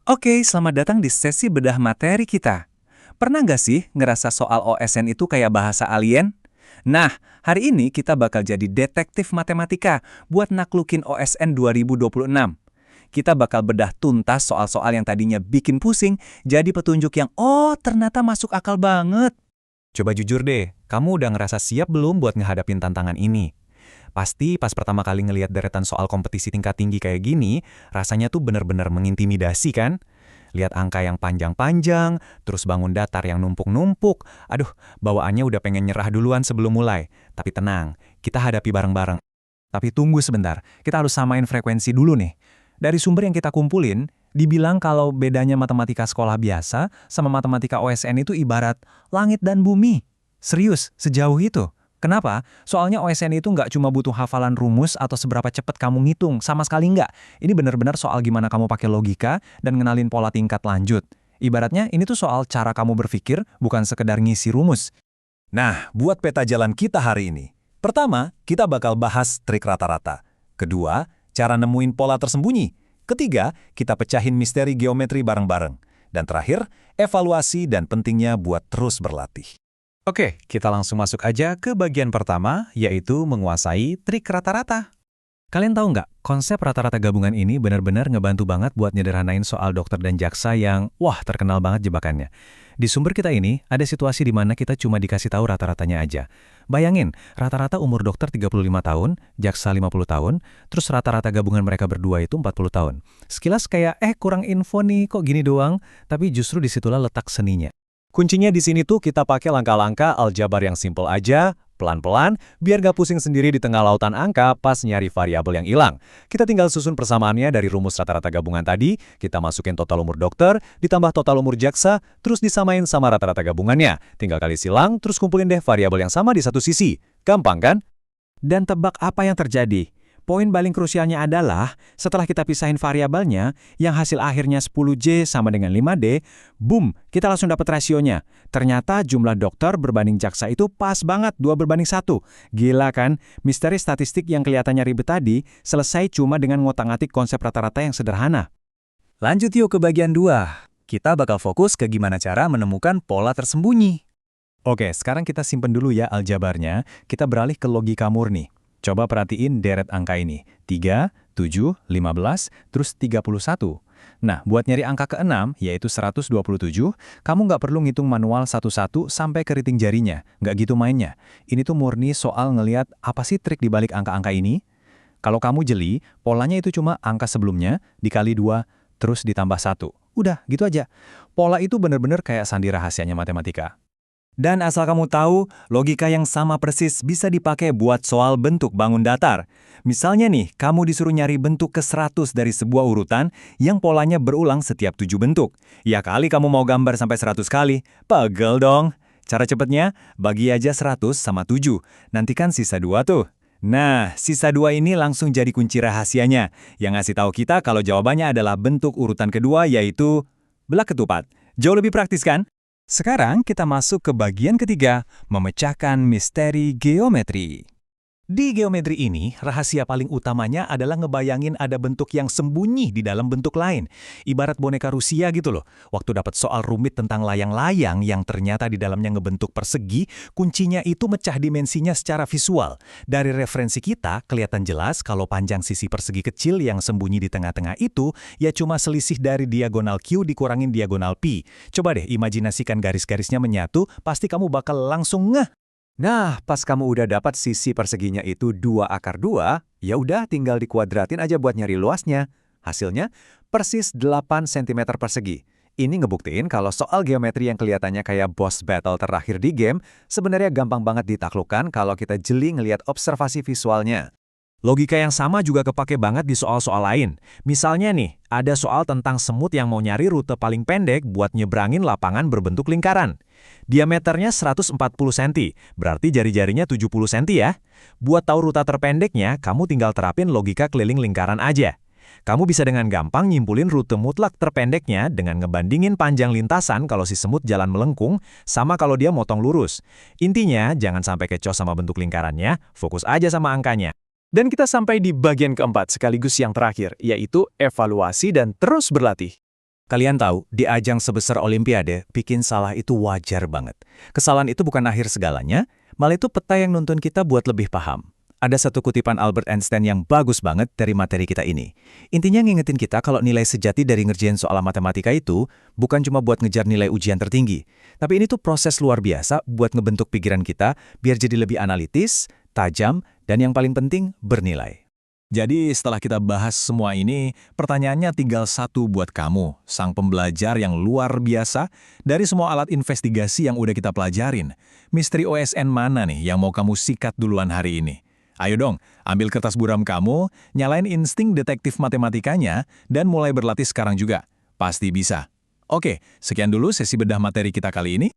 Oke, selamat datang di sesi bedah materi kita. Pernah nggak sih ngerasa soal OSN itu kayak bahasa alien? Nah, hari ini kita bakal jadi detektif matematika buat naklukin OSN 2026. Kita bakal bedah tuntas soal-soal yang tadinya bikin pusing, jadi petunjuk yang ternyata masuk akal banget. Coba jujur deh, kamu udah ngerasa siap belum buat ngehadapin tantangan ini? Pasti pas pertama kali ngelihat deretan soal kompetisi tingkat tinggi kayak gini, rasanya tuh bener-bener mengintimidasi kan? Lihat angka yang panjang-panjang, terus bangun datar yang numpuk-numpuk. Aduh, bawaannya udah pengen nyerah duluan sebelum mulai. Tapi tenang, kita hadapi bareng-bareng. Tapi tunggu sebentar, kita harus samain frekuensi dulu nih. Dari sumber yang kita kumpulin, dibilang kalau bedanya matematika sekolah biasa sama matematika OSN itu ibarat langit dan bumi. Serius, sejauh itu. Kenapa? Soalnya OSN itu nggak cuma butuh hafalan rumus atau seberapa cepat kamu ngitung, sama sekali nggak. Ini benar-benar soal gimana kamu pakai logika dan ngenalin pola tingkat lanjut. Ibaratnya ini tuh soal cara kamu berpikir, bukan sekedar ngisi rumus. Nah, buat peta jalan kita hari ini. Pertama, kita bakal bahas trik rata-rata. Kedua, cara nemuin pola tersembunyi. Ketiga, kita pecahin misteri geometri bareng-bareng. Dan terakhir, evaluasi dan pentingnya buat terus berlatih. Oke, kita langsung masuk aja ke bagian pertama, yaitu menguasai trik rata-rata. Kalian tahu nggak, konsep rata-rata gabungan ini benar-benar ngebantu banget buat nyederhanain soal dokter dan jaksa yang, terkenal banget jebakannya. Di sumber kita ini, ada situasi di mana kita cuma dikasih tahu rata-ratanya aja. Bayangin, rata-rata umur dokter 35 tahun, jaksa 50 tahun, terus rata-rata gabungan mereka berdua itu 40 tahun. Sekilas kayak, kurang info nih, kok gini doang? Tapi justru disitulah letak seninya. Kuncinya di sini tuh kita pakai langkah-langkah aljabar yang simple aja, pelan-pelan, biar gak pusing sendiri di tengah lautan angka pas nyari variabel yang hilang. Kita tinggal susun persamaannya dari rumus rata-rata gabungan tadi, kita masukin total umur dokter, ditambah total umur jaksa, terus disamain sama rata-rata gabungannya. Tinggal kali silang, terus kumpulin deh variabel yang sama di satu sisi. Gampang kan? Dan tebak apa yang terjadi? Poin paling krusialnya adalah, setelah kita pisahin variabelnya, yang hasil akhirnya 10J sama dengan 5D, boom, kita langsung dapat rasionya. Ternyata jumlah dokter berbanding jaksa itu pas banget, 2:1. Gila kan? Misteri statistik yang kelihatannya ribet tadi, selesai cuma dengan ngotak-ngatik konsep rata-rata yang sederhana. Lanjut yuk ke bagian 2. Kita bakal fokus ke gimana cara menemukan pola tersembunyi. Oke, sekarang kita simpen dulu ya aljabarnya, kita beralih ke logika murni. Coba perhatiin deret angka ini, 3, 7, 15, terus 31. Nah, buat nyari angka ke-6, yaitu 127, kamu nggak perlu ngitung manual satu-satu sampai keriting jarinya. Nggak gitu mainnya. Ini tuh murni soal ngeliat apa sih trik dibalik angka-angka ini. Kalau kamu jeli, polanya itu cuma angka sebelumnya, dikali 2, terus ditambah 1. Udah, gitu aja. Pola itu bener-bener kayak sandi rahasianya matematika. Dan asal kamu tahu, logika yang sama persis bisa dipakai buat soal bentuk bangun datar. Misalnya nih, kamu disuruh nyari bentuk ke-100 dari sebuah urutan yang polanya berulang setiap 7 bentuk. Ya kali kamu mau gambar sampai 100 kali, pegel dong. Cara cepetnya, bagi aja 100 sama 7, nanti kan sisa 2 tuh. Nah, sisa 2 ini langsung jadi kunci rahasianya, yang ngasih tahu kita kalau jawabannya adalah bentuk urutan kedua yaitu belah ketupat. Jauh lebih praktis kan? Sekarang kita masuk ke bagian ketiga, memecahkan misteri geometri. Di geometri ini, rahasia paling utamanya adalah ngebayangin ada bentuk yang sembunyi di dalam bentuk lain. Ibarat boneka Rusia gitu loh. Waktu dapat soal rumit tentang layang-layang yang ternyata di dalamnya ngebentuk persegi, kuncinya itu mecah dimensinya secara visual. Dari referensi kita, kelihatan jelas kalau panjang sisi persegi kecil yang sembunyi di tengah-tengah itu, ya cuma selisih dari diagonal Q dikurangin diagonal Pi. Coba deh imajinasikan garis-garisnya menyatu, pasti kamu bakal langsung ngeh. Nah, pas kamu udah dapat sisi perseginya itu 2/2, ya udah tinggal dikuadratin aja buat nyari luasnya. Hasilnya, persis 8 cm persegi. Ini ngebuktiin kalau soal geometri yang kelihatannya kayak boss battle terakhir di game, sebenarnya gampang banget ditaklukkan kalau kita jeli ngelihat observasi visualnya. Logika yang sama juga kepake banget di soal-soal lain. Misalnya nih, ada soal tentang semut yang mau nyari rute paling pendek buat nyebrangin lapangan berbentuk lingkaran. Diameternya 140 cm, berarti jari-jarinya 70 cm ya. Buat tahu rute terpendeknya, kamu tinggal terapin logika keliling lingkaran aja. Kamu bisa dengan gampang nyimpulin rute mutlak terpendeknya dengan ngebandingin panjang lintasan kalau si semut jalan melengkung sama kalau dia motong lurus. Intinya, jangan sampai kecoh sama bentuk lingkarannya, fokus aja sama angkanya. Dan kita sampai di bagian keempat sekaligus yang terakhir, yaitu evaluasi dan terus berlatih. Kalian tahu, di ajang sebesar Olimpiade, bikin salah itu wajar banget. Kesalahan itu bukan akhir segalanya, malah itu peta yang nuntun kita buat lebih paham. Ada satu kutipan Albert Einstein yang bagus banget dari materi kita ini. Intinya ngingetin kita kalau nilai sejati dari ngerjain soal matematika itu bukan cuma buat ngejar nilai ujian tertinggi. Tapi ini tuh proses luar biasa buat ngebentuk pikiran kita biar jadi lebih analitis, tajam, dan yang paling penting, bernilai. Jadi setelah kita bahas semua ini, pertanyaannya tinggal satu buat kamu, sang pembelajar yang luar biasa, dari semua alat investigasi yang udah kita pelajarin. Misteri OSN mana nih yang mau kamu sikat duluan hari ini? Ayo dong, ambil kertas buram kamu, nyalain insting detektif matematikanya, dan mulai berlatih sekarang juga. Pasti bisa. Oke, sekian dulu sesi bedah materi kita kali ini.